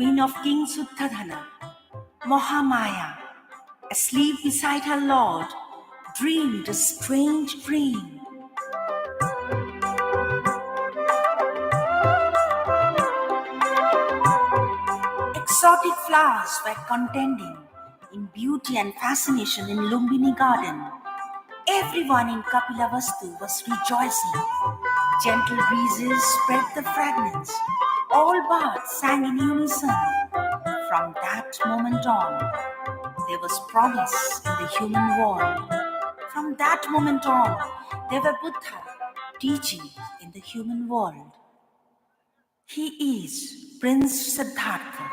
queen of kings Uttadhana, Mahamaya, asleep beside her lord, dreamed a strange dream. Exotic flowers were contending in beauty and fascination in Lumbini garden. Everyone in Kapilavastu was rejoicing. Gentle breezes spread the fragrance. All birds sang in unison. From that moment on, there was promise in the human world. From that moment on, there were Buddha teaching in the human world. He is Prince Siddhartha.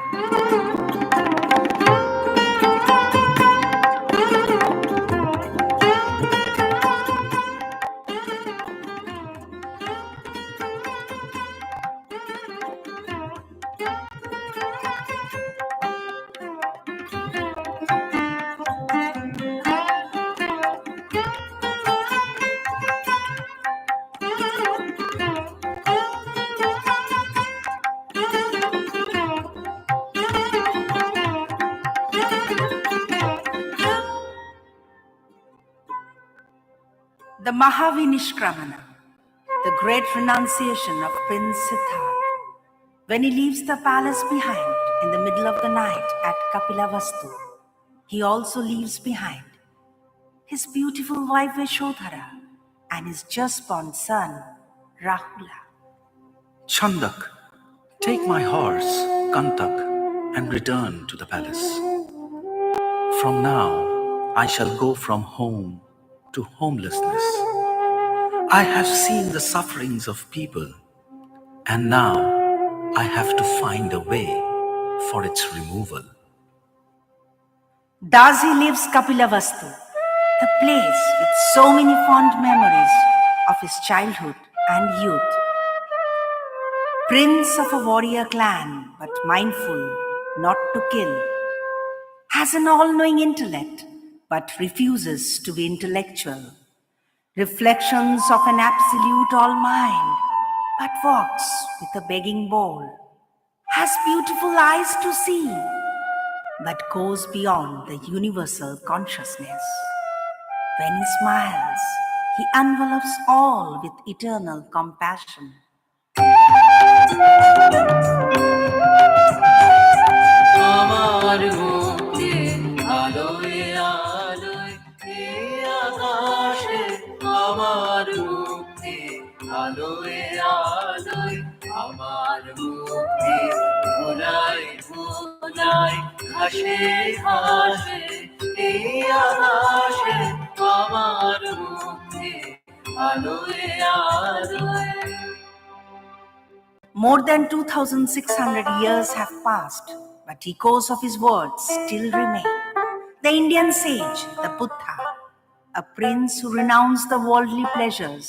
The Mahavinishkramana, the great renunciation of Prince Siddhartha. When he leaves the palace behind in the middle of the night at Kapilavastu, he also leaves behind his beautiful wife Yashodhara and his just-born son Rahula. Chandak, take my horse, Kantak, and return to the palace. From now, I shall go from home to homelessness. I have seen the sufferings of people, and now I have to find a way for its removal. Dazi leaves Kapilavastu, the place with so many fond memories of his childhood and youth. Prince of a warrior clan, but mindful not to kill, has an all-knowing intellect, but refuses to be intellectual. Reflections of an absolute all-mind, but walks with a begging bowl. Has beautiful eyes to see, but goes beyond the universal consciousness. When he smiles, he envelops all with eternal compassion. আমার মুক্তি আলোয় আলোয় এই আকাশে আমার মুক্তি আলোয় আলোয় আমার মুক্তি ভোলাই ভোলাই ঘাসে ঘাসে এই আকাশে আমার মুক্তি আলোয় আলোয়। More than 2,600 years have passed, but echoes of his words still remain. The Indian sage, the Buddha, a prince who renounced the worldly pleasures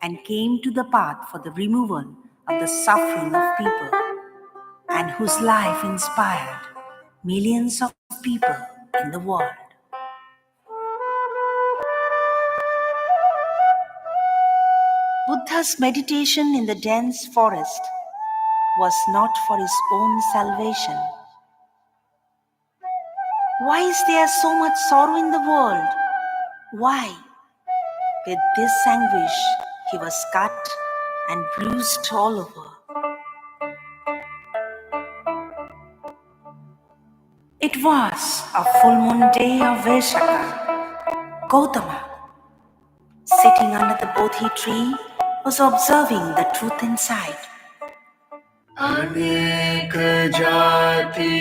and came to the path for the removal of the suffering of people, and whose life inspired millions of people in the world. Buddha's meditation in the dense forest was not for his own salvation. Why is there so much sorrow in the world? Why? With this anguish, he was cut and bruised all over. It was a full moon day of Vaishakha. Gautama, sitting under the bodhi tree, was observing the truth inside. अनेक जाति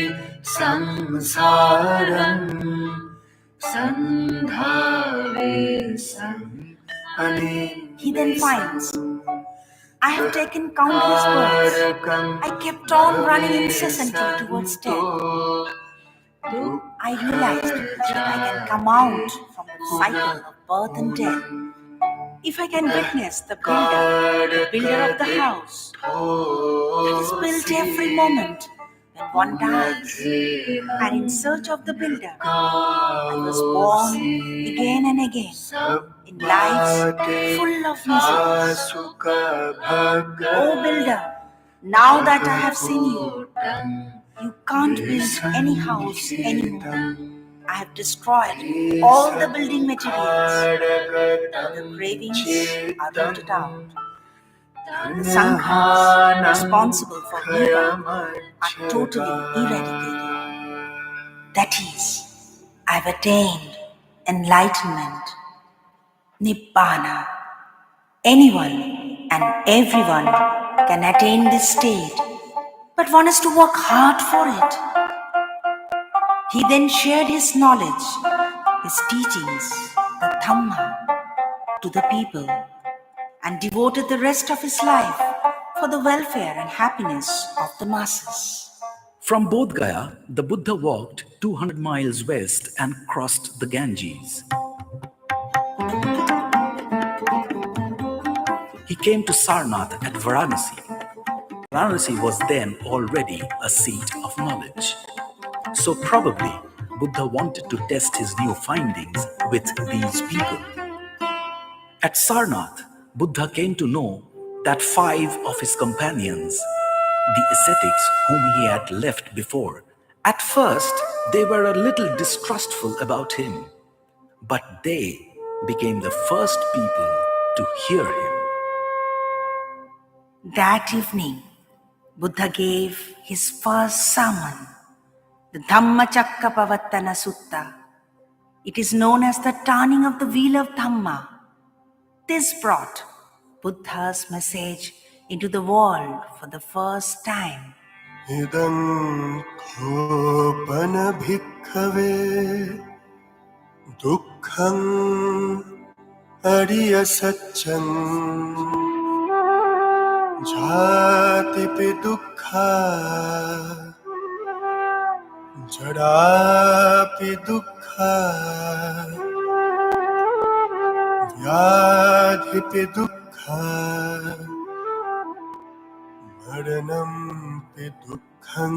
संसारं संधावे He then finds, I have taken countless births. I kept on running incessantly towards death. I realized that I can come out from the cycle of birth and death if I can witness the builder of the house that is built every moment when one dies. And in search of the builder, I was born again and again in lives full of miseries. O builder, now that I have seen you, You can't build any house anymore. I have destroyed all the building materials. The cravings are rooted out. The sankhas responsible for viva are totally eradicated. That is, I've attained enlightenment, nibbana. Anyone and everyone can attain this state, but one has to work hard for it. He then shared his knowledge, his teachings, the Dhamma, to the people and devoted the rest of his life for the welfare and happiness of the masses. From Bodh Gaya, the Buddha walked 200 miles west and crossed the Ganges. He came to Sarnath at Varanasi. Varanasi was then already a seat of knowledge. So probably Buddha wanted to test his new findings with these people. At Sarnath, Buddha came to know that 5 of his companions, the ascetics whom he had left before, at first they were a little distrustful about him, but they became the first people to hear him. That evening, Buddha gave his first sermon, the Dhammacakkappavattana Sutta. It is known as the turning of the wheel of Dhamma. This brought Buddha's message into the world for the first time. Idam khopana bhikkhave dukkham ariya satcham jatipi dukkha jadapi dukkha vyadhipi dukkha maranam pi dukkham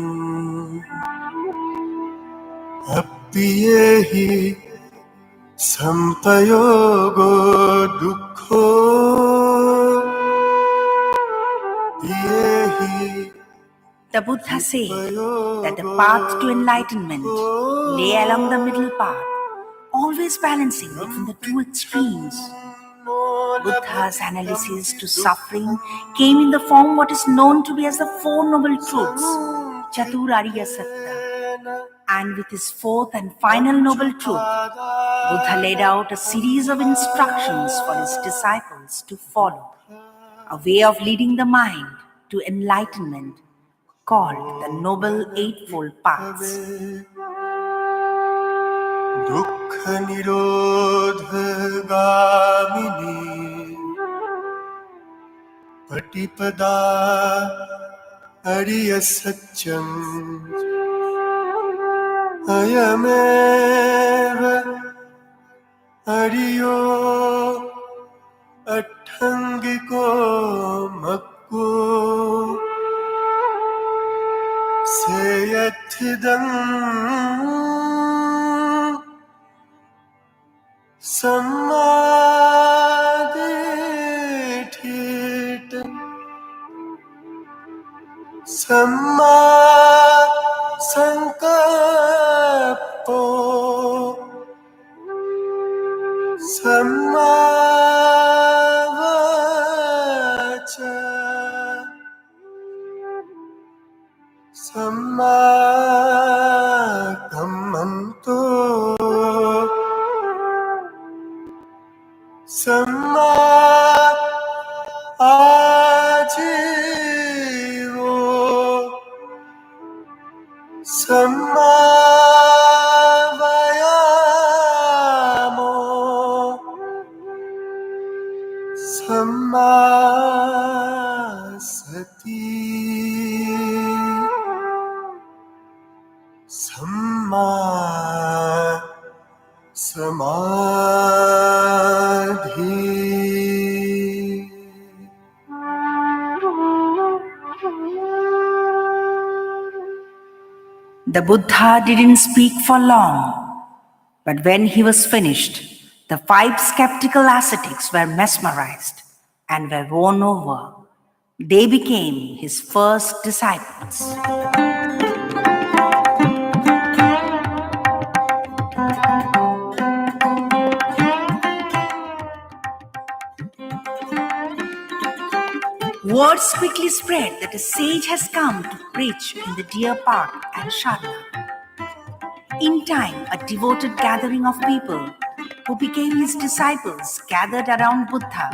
appiyehi sampayogo dukkho piyehi. The Buddha said that the path to enlightenment lay along the middle path, always balancing between the two extremes. Buddha's analysis to suffering came in the form what is known to be as the Four Noble Truths, Chaturarya Satta. And with his fourth and final noble truth, Buddha laid out a series of instructions for his disciples to follow, a way of leading the mind to enlightenment called the Noble Eightfold Paths. Dukkha nirodha gamini patipada ariya satcham ayameva ariyo atthangiko makko seyatthidam sammaditthita samma sankappo samma vaca samma kammanto samma ajivo samma vayamo samma sati samma samadhi. The Buddha didn't speak for long, but when he was finished, the 5 skeptical ascetics were mesmerized and were won over. They became his first disciples. Words quickly spread that a sage has come to preach in the deer park at Sarnath. In time, a devoted gathering of people who became his disciples gathered around Buddha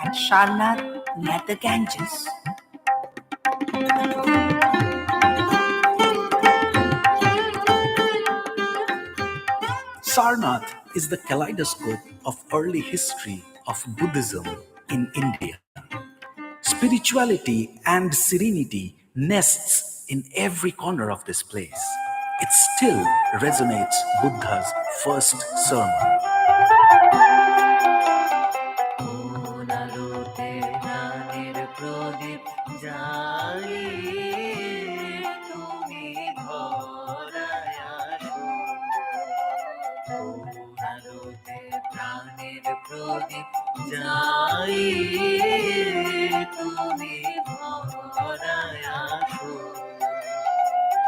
at Sarnath near the Ganges. Sarnath is the kaleidoscope of early history of Buddhism in India. Spirituality and serenity nests in every corner of this place. It still resonates Buddha's first sermon.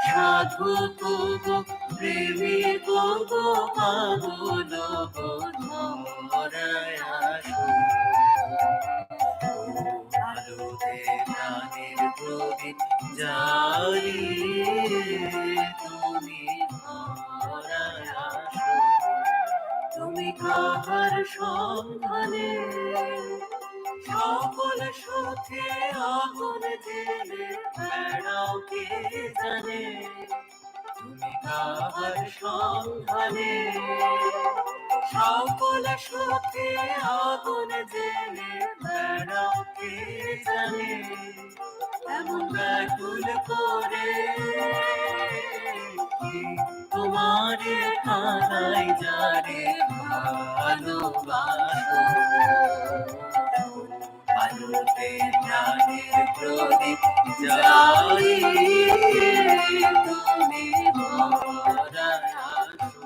সাধু গো প্রেমী গো পাগল গো ধরায় আসো আলোতে প্রাণের প্রদীপ জ্বালিয়ে তুমি ধরায় আসো তুমি কাহার সন্ধানে সকল সুখে আগুন জেলে বেড়াও কে জানে তুমি কাহার সন্ধানে সকল সুখে আগুন জেলে বেড়াও কে জানে এমন ব্যাকুল করে তোমারে কানাই যারে ভালোবাসো আলোতে প্রাণের প্রদীপ জ্বালিয়ে তুমি ধরায় আসো।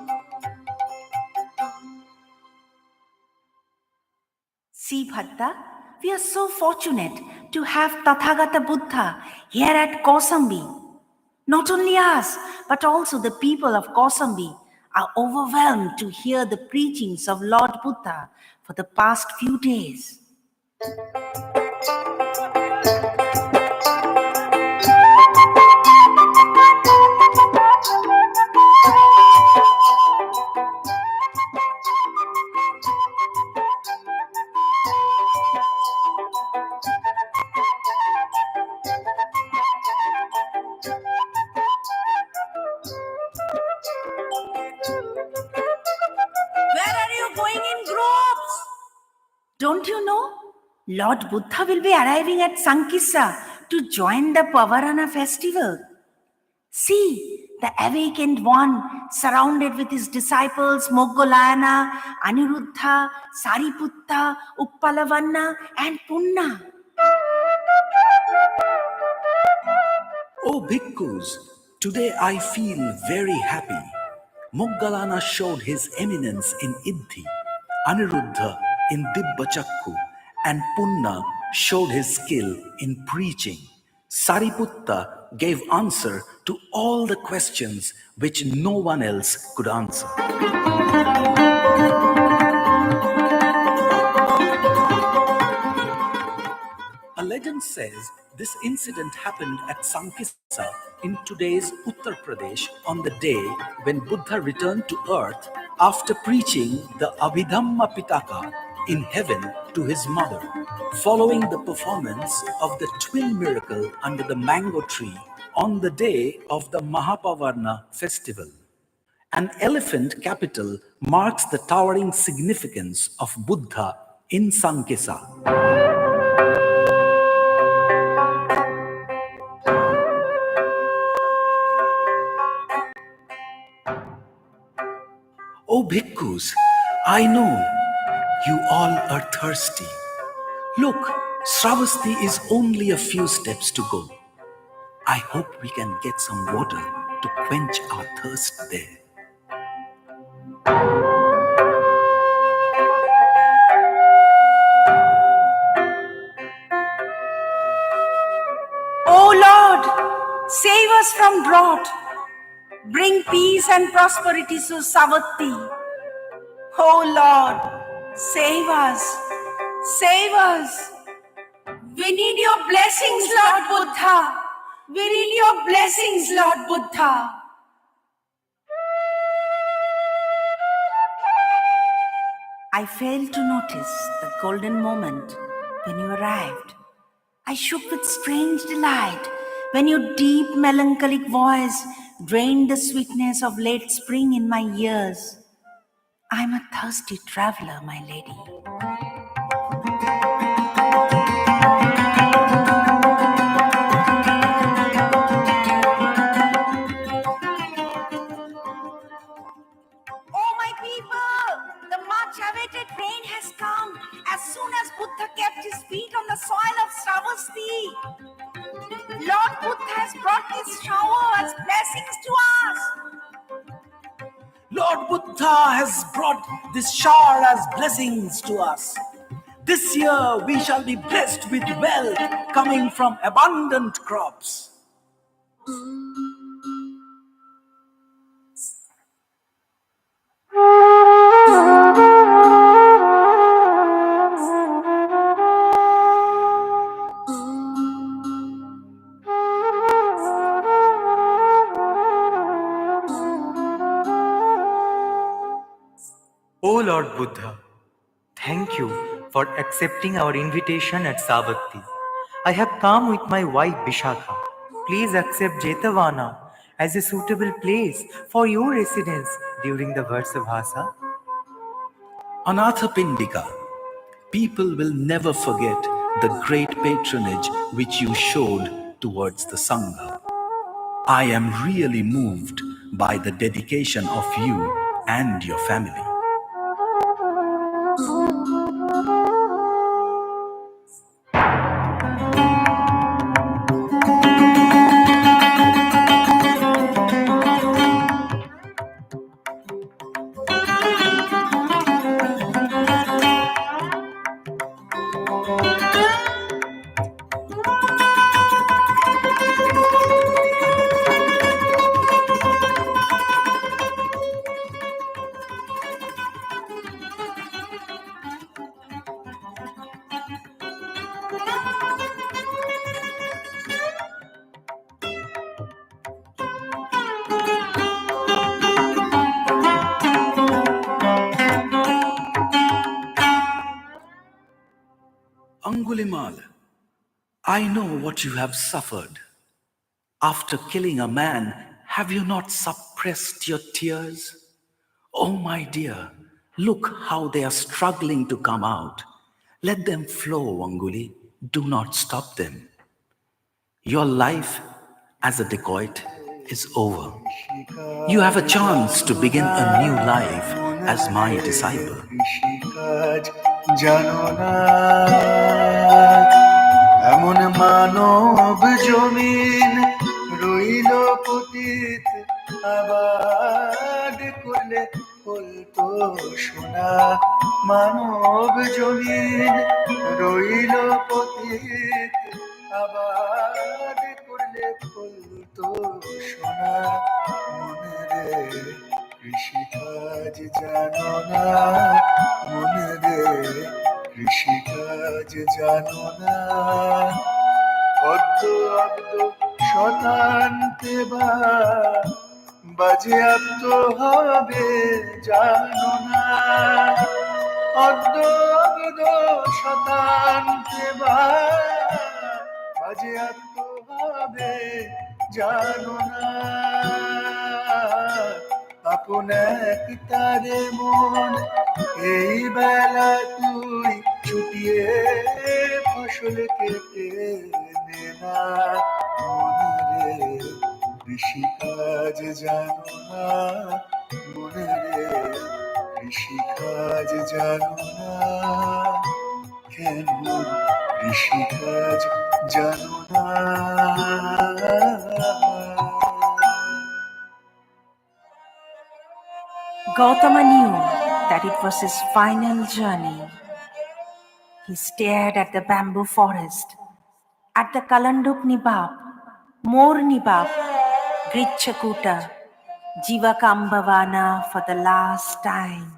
See, Bhatta, we are so fortunate to have Tathagata Buddha here at Kausambi. Not only us, but also the people of Kausambi are overwhelmed to hear the preachings of Lord Buddha for the past few days. Where are you going in groups? Don't you know? Lord Buddha will be arriving at Sankissa to join the Pavarana festival. See, the awakened one surrounded with his disciples Moggolana, Aniruddha, Sariputta, Uppalavanna and Punna. Oh bhikkhus, today I feel very happy. Moggolana showed his eminence in Iddhi, Aniruddha in Dibbachakku, and Punna showed his skill in preaching. Sariputta gave answer to all the questions which no one else could answer. A legend says this incident happened at Sankissa in today's Uttar Pradesh on the day when Buddha returned to earth after preaching the Abhidhamma Pitaka in heaven to his mother, following the performance of the twin miracle under the mango tree on the day of the Mahapavarna festival. An elephant capital marks the towering significance of Buddha in Sankissa. Oh bhikkhus, I know you all are thirsty. Look, Sravasti is only a few steps to go. I hope we can get some water to quench our thirst there. Oh Lord, save us from drought. Bring peace and prosperity to Savatti. Oh Lord, save us, save us. We need your blessings, Lord Buddha. We need your blessings, Lord Buddha. I failed to notice the golden moment when you arrived. I shook with strange delight when your deep melancholic voice drained the sweetness of late spring in my ears. I'm a thirsty traveler, my lady. Oh, my people! The much awaited rain has come as soon as Buddha kept his feet on the soil of Sravasti. Lord Buddha has brought his shower as blessings to us. Lord Buddha has brought this shower as blessings to us. This year we shall be blessed with wealth coming from abundant crops. O Lord Buddha, thank you for accepting our invitation at Savatthi. I have come with my wife Vishakha. Please accept Jetavana as a suitable place for your residence during the Varsabhasa. Anathapindika, people will never forget the great patronage which you showed towards the Sangha. I am really moved by the dedication of you and your family. Angulimal, I know what you have suffered. After killing a man, have you not suppressed your tears? Oh, my dear, look how they are struggling to come out. Let them flow, Anguli. Do not stop them. Your life as a dacoit is over. You have a chance to begin a new life as my disciple. এমন মানব জমিন রইল পতিত আবাদ করলে বলতো সোনা মানব জমিন রইল পতিত আবাদ করলে বলতো সোনা মনে রে কৃষিকাজ জানো না মনে রে কৃষিকাজ জানো না পদ্ম আব্দ শতান্তে বা বাজে আব্দ হবে জানো না পদ্ম আব্দ শতান্তে বা বাজে আব্দ হবে জানো না আপন এক তারে মন এই বেলা তুই ছুটিয়ে ফসল কেটে নে না মনে রে কৃষিকাজ জানো না মনে রে কৃষিকাজ জানো না কেন কৃষিকাজ জানো না Gautama knew that it was his final journey. He stared at the bamboo forest, at the Kalanduk Nibab, Mor Nibab, Grichakuta, Jivakambhavana for the last time.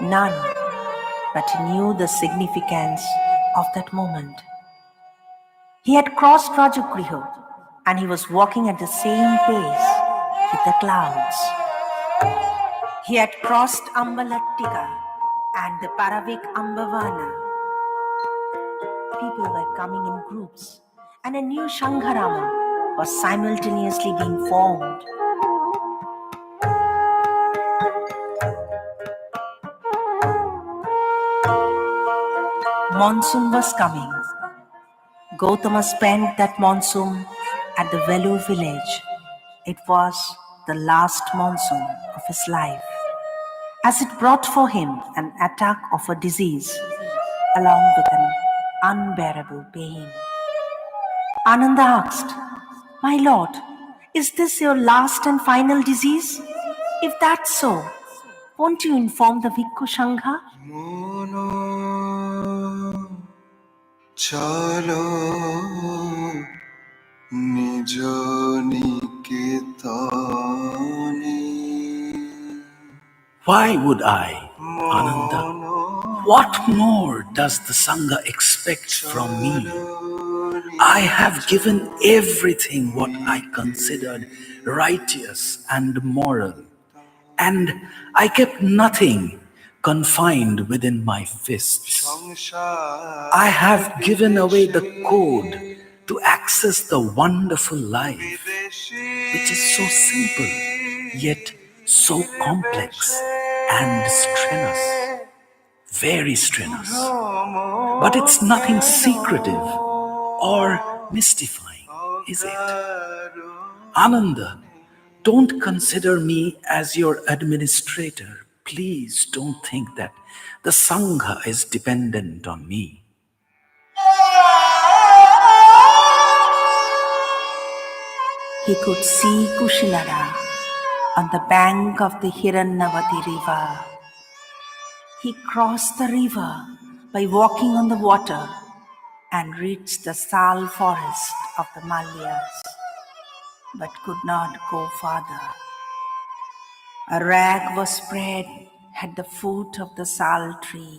None but he knew the significance of that moment. He had crossed Rajagriha and he was walking at the same pace with the clouds. He had crossed Ambalattika and the Paravik Ambavana. People were coming in groups and a new Shankharama was simultaneously being formed. Monsoon was coming. Gautama spent that monsoon at the Vellore village. It was the last monsoon of his life, as it brought for him an attack of a disease along with an unbearable pain. Ananda asked, "My lord, is this your last and final disease? If that's so, won't you inform the Bhikkhu Sangha?" মনো চলো নিজ নিকেতনে Why would I, Ananda? What more does the Sangha expect from me? I have given everything what I considered righteous and moral, and I kept nothing confined within my fists. I have given away the code to access the wonderful life, which is so simple, yet so complex and strenuous, very strenuous. But it's nothing secretive or mystifying, is it? Ananda, don't consider me as your administrator. Please don't think that the Sangha is dependent on me. He could see Kushinara on the bank of the Hirannavati river. He crossed the river by walking on the water and reached the Sal forest of the Malyas, but could not go farther. A rag was spread at the foot of the Sal tree.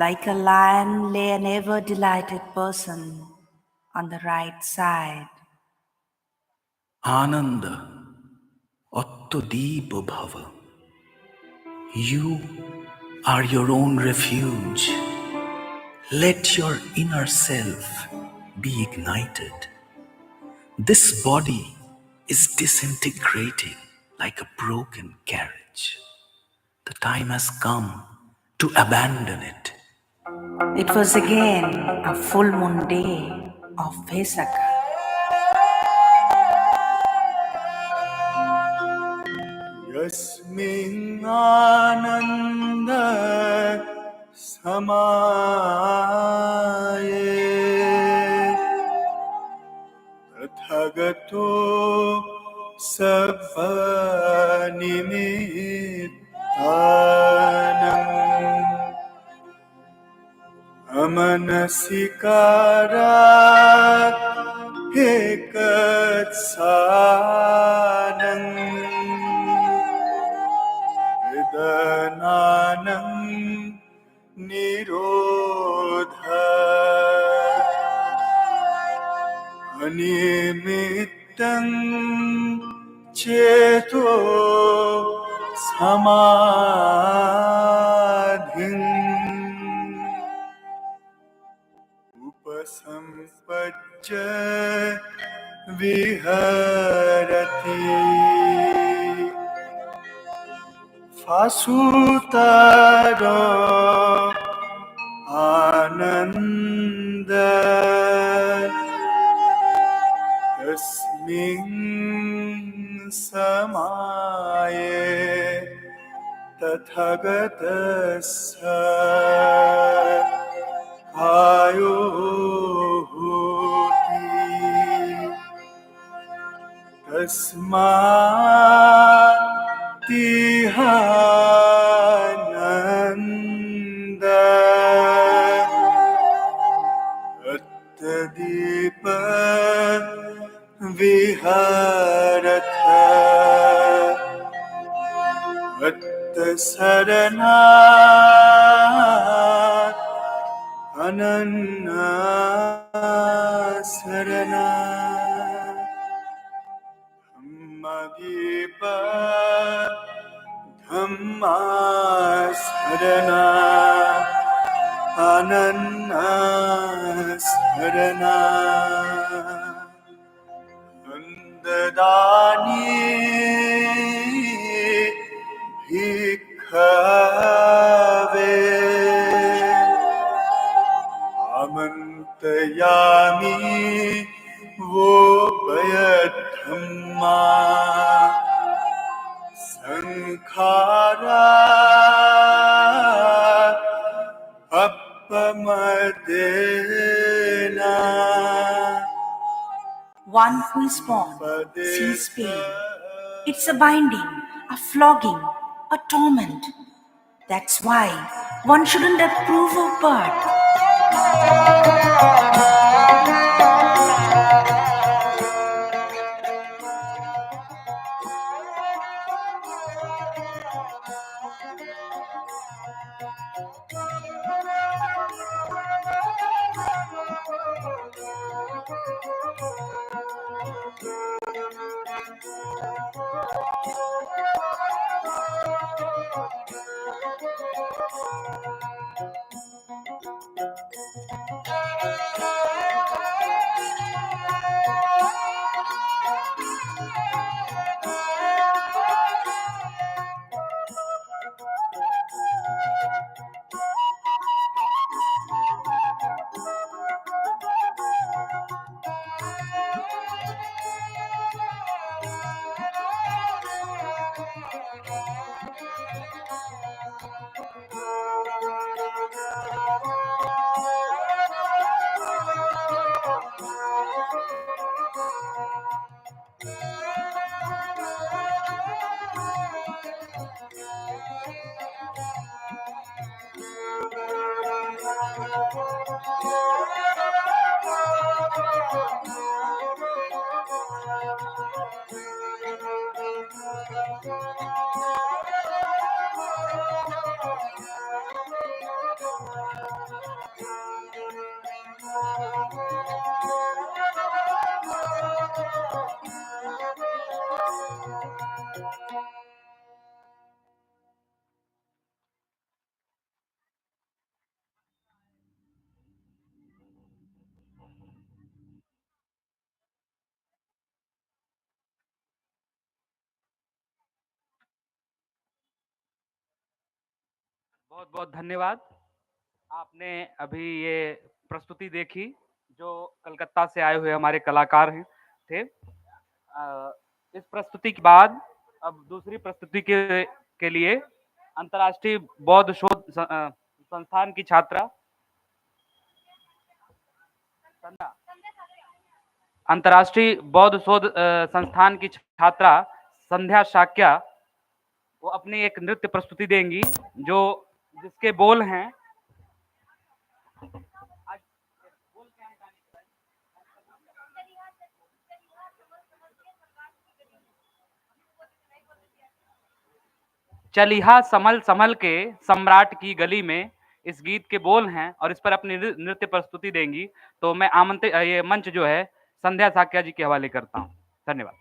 Like a lion lay an ever-delighted person on the right side. Ananda, Attodipa Bhava. You are your own refuge. Let your inner self be ignited. This body is disintegrating like a broken carriage. The time has come to abandon it. It was again a full moon day of Vesaka. यस्मिन् आनन्द समाये तथागतो सब्बनिमित्तानम् अमनसिकारात् एकत्सानम् वेदनानं निरोध अनिमित्तं चेतो समाधिम् उपसम्पज्य विहरति फासुतरो आनन्द तस्मिन् समाये तथागतस्य कायो तस्मात्तिहानन्द अत्तदीप विहरथ अत्तसरणात् सरना अनन्नास सरना नंददानी भिक्खवे आमन्त्रयामि वो भयधम्मा संखारा अपमदेना. One who is born sees pain. It's a binding, a flogging, a torment. That's why one shouldn't approve of birth. बहुत बहुत धन्यवाद। आपने अभी ये प्रस्तुति देखी जो कलकत्ता से आए हुए हमारे कलाकार हैं थे। इस प्रस्तुति के बाद अब दूसरी प्रस्तुति के लिए अंतर्राष्ट्रीय बौद्ध शोध संस्थान की छात्रा अंतर्राष्ट्रीय बौद्ध शोध संस्थान की छात्रा संध्या शाक्या वो अपनी एक नृत्य प्रस्तुति देंगी जो जिसके बोल हैं चलिहा समल समल के सम्राट की गली में, इस गीत के बोल हैं और इस पर अपनी नृत्य प्रस्तुति देंगी। तो मैं आमंत्रित ये मंच जो है संध्या साक्या जी के हवाले करता हूँ। धन्यवाद।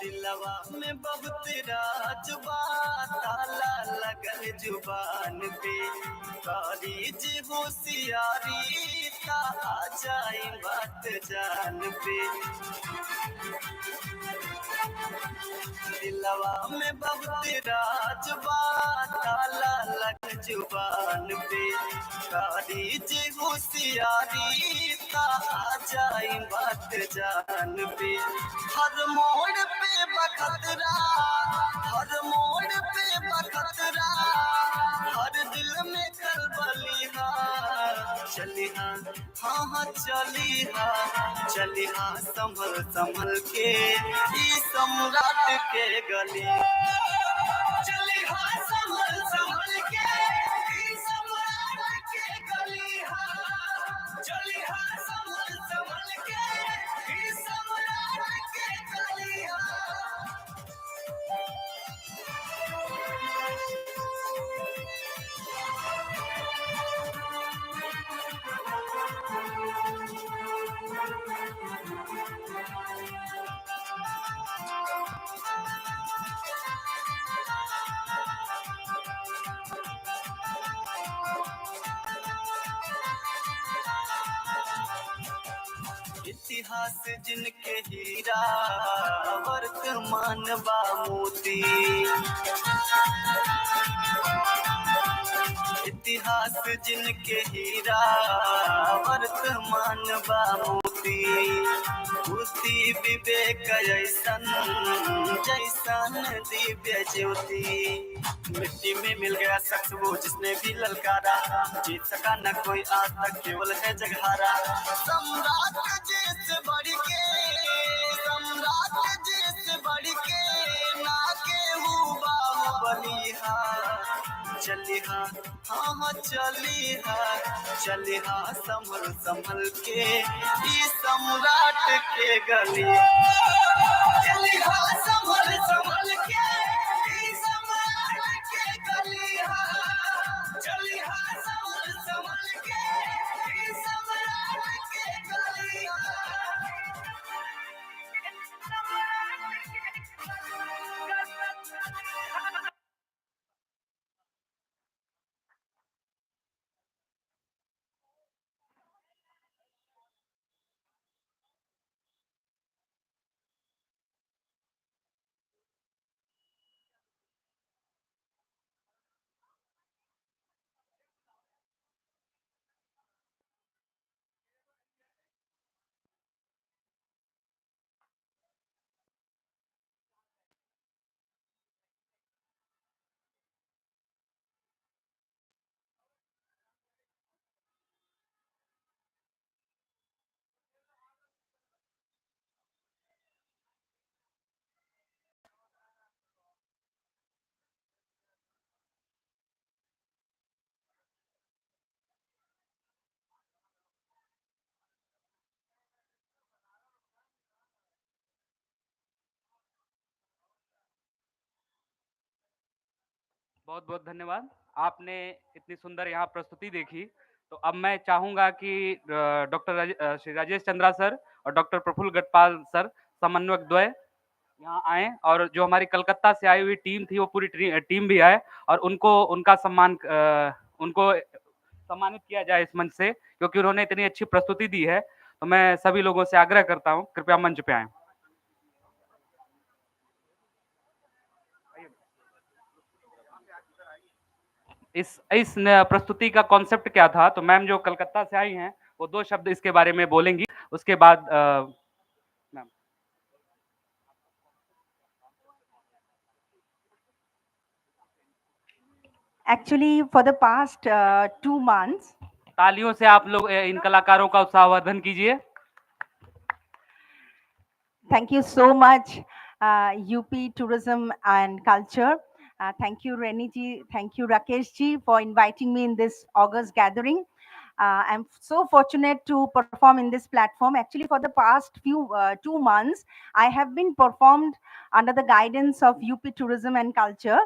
दिलवा में बहुत राजबा ताला लगल जुबान पे, कारीज होशियारी ता आ जाए बात जान पे। दिलवा में बहुत राजबा ताला लगल जुबान पे, कारी जे होशियारी ता आ जाई बात जान पे। हर मोड़ पे बखतरा, हर मोड़ पे बखतरा, हर दिल में खलबली चली हाँ हाँ चली चली संभल संभल के ई सम्राट के गली। चली संभल संभल के ई सम्राट के गली। चली संभल संभल के ई सम्राट के गली। इतिहास जिनके हीरा, वर्तमान बा मोती। इतिहास जिनके हीरा, वर्तमान बा मोती। बुद्धि विवेक ऐसन जैसन दिव्य ज्योति। मिट्टी में मिल गया शख्स वो जिसने भी ललकारा, जीत सका न कोई आज तक केवल है जगहारा। सम्राट जिस बढ़ के, सम्राट जिस बढ़ के, ना केहू बाहुबली चली हाँ हाँ चली चली संभल संभल के ई सम्राट के गली। चली संभल संभल के ई सम्राट के गली। चली संभल संभल के ई सम्राट के गली। बहुत बहुत धन्यवाद। आपने इतनी सुंदर यहाँ प्रस्तुति देखी। तो अब मैं चाहूंगा कि डॉक्टर श्री राजेश चंद्रा सर और डॉक्टर प्रफुल्ल गढ़पाल सर समन्वयक द्वय यहाँ आए, और जो हमारी कलकत्ता से आई हुई टीम थी वो पूरी टीम भी आए, और उनको उनका उनको सम्मानित किया जाए इस मंच से, क्योंकि उन्होंने इतनी अच्छी प्रस्तुति दी है। तो मैं सभी लोगों से आग्रह करता हूँ, कृपया मंच पे आए। इस प्रस्तुति का कॉन्सेप्ट क्या था, तो मैम जो कलकत्ता से आई हैं वो 2 शब्द इसके बारे में बोलेंगी, उसके बाद ma'am. Actually, for the past 2 months, तालियों से आप लोग इन कलाकारों का उत्साहवर्धन कीजिए। thank you so much, UP Tourism and Culture. Thank you, Reni ji. Thank you, Rakesh ji, for inviting me in this August gathering. I'm so fortunate to perform in this platform. Actually, for the past 2 months, I have been performed under the guidance of UP Tourism and Culture.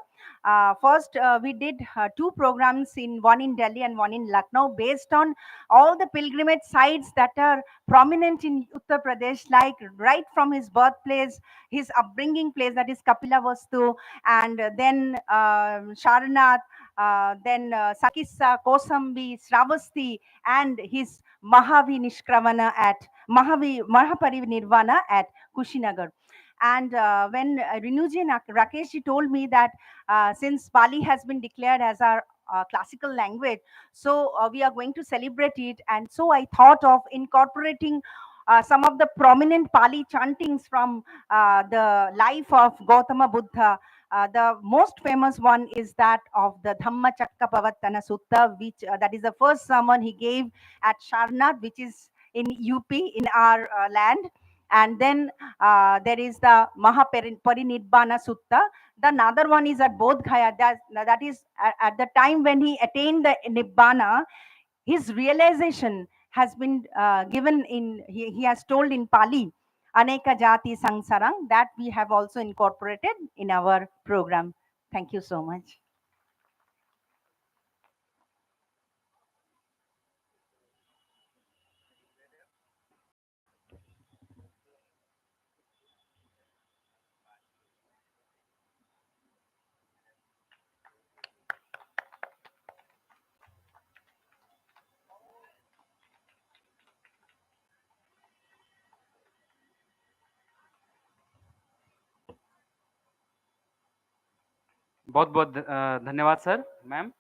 First, we did 2 programs, one in Delhi and one in Lucknow, based on all the pilgrimage sites that are prominent in Uttar Pradesh, like right from his birthplace, his upbringing place, that is Kapilavastu, and then Sharnath, then Sakissa, Kosambi, Sravasti, and his Mahaparinirvana at Kushinagar. And when Renuji and Rakesh ji told me that since Pali has been declared as our classical language. So we are going to celebrate it. And so I thought of incorporating some of the prominent Pali chantings from the life of Gautama Buddha. The most famous one is that of the Dhamma Chakkapavattana Sutta, which that is the first sermon he gave at Sharnath, which is in UP, in our land. And then there is the Mahaparinibbana Sutta. The another one is at Bodh Gaya. That is at the time when he attained the Nibbana, his realization has been given in, he has told in Pali, Aneka Jati Sangsarang, that we have also incorporated in our program. Thank you so much. बहुत बहुत धन्यवाद sir, ma'am.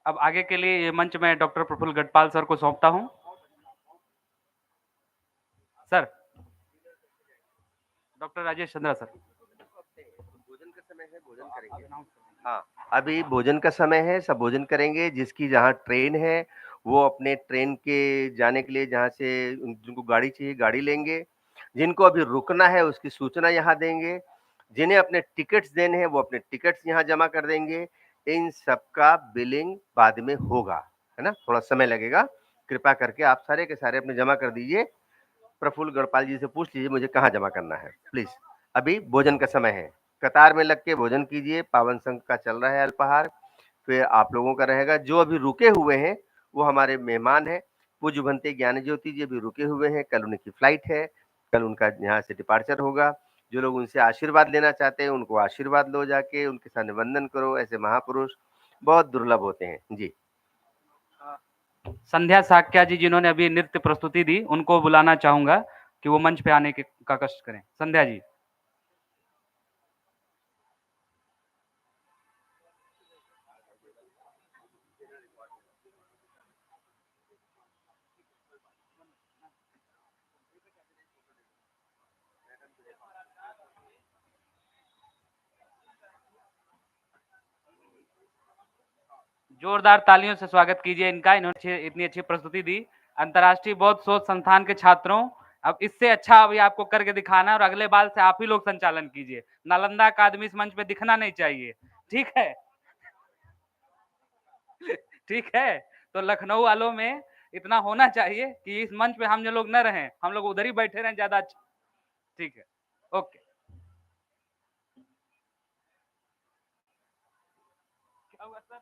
अब आगे के लिए ये मंच में डॉक्टर प्रफुल्ल गढ़पाल सर को सौंपता हूं। Sir, doctor Rajesh Chandra sir. भोजन का समय है, भोजन करेंगे। हाँ, अभी भोजन का समय है, सब भोजन करेंगे। जिसकी जहाँ ट्रेन है वो अपने ट्रेन के जाने के लिए जहाँ से जिनको गाड़ी चाहिए गाड़ी लेंगे। जिनको अभी रुकना है उसकी सूचना यहाँ देंगे। जिन्हें अपने टिकट्स देने हैं वो अपने टिकट्स यहाँ जमा कर देंगे। इन सबका बिलिंग बाद में होगा, है ना? थोड़ा समय लगेगा। कृपया करके आप सारे के सारे अपने जमा कर दीजिए। प्रफुल्ल गढ़पाल जी से पूछ लीजिए मुझे कहाँ जमा करना है, प्लीज। अभी भोजन का समय है, कतार में लग के भोजन कीजिए। पावन संघ का चल रहा है अल्पाहार, फिर आप लोगों का रहेगा। जो अभी रुके हुए हैं वो हमारे मेहमान हैं। पूज्य भंते ज्ञान ज्योति जी अभी रुके हुए हैं, कल उनकी फ्लाइट है, कल उनका यहाँ से डिपार्चर होगा। जो लोग उनसे आशीर्वाद लेना चाहते हैं उनको आशीर्वाद लो, जाके उनके सामने वंदन करो। ऐसे महापुरुष बहुत दुर्लभ होते हैं जी। संध्या साक्या जी जिन्होंने अभी नृत्य प्रस्तुति दी, उनको बुलाना चाहूंगा कि वो मंच पे आने का कष्ट करें। संध्या जी। जोरदार तालियों से स्वागत कीजिए इनका। इन्होंने इतनी अच्छी प्रस्तुति दी। अंतर्राष्ट्रीय बौद्ध शोध संस्थान के छात्रों, अब इससे अच्छा अभी आपको करके दिखाना है और अगले बार से आप ही लोग संचालन कीजिए। नालंदा अकादमी इस मंच पे दिखना नहीं चाहिए, ठीक है? ठीक है, तो लखनऊ वालों में इतना होना चाहिए कि इस मंच पे हम जो लोग न रहें, हम लोग उधर ही बैठे रहें, ज्यादा अच्छा। ठीक है, ओके। क्या हुआ सर?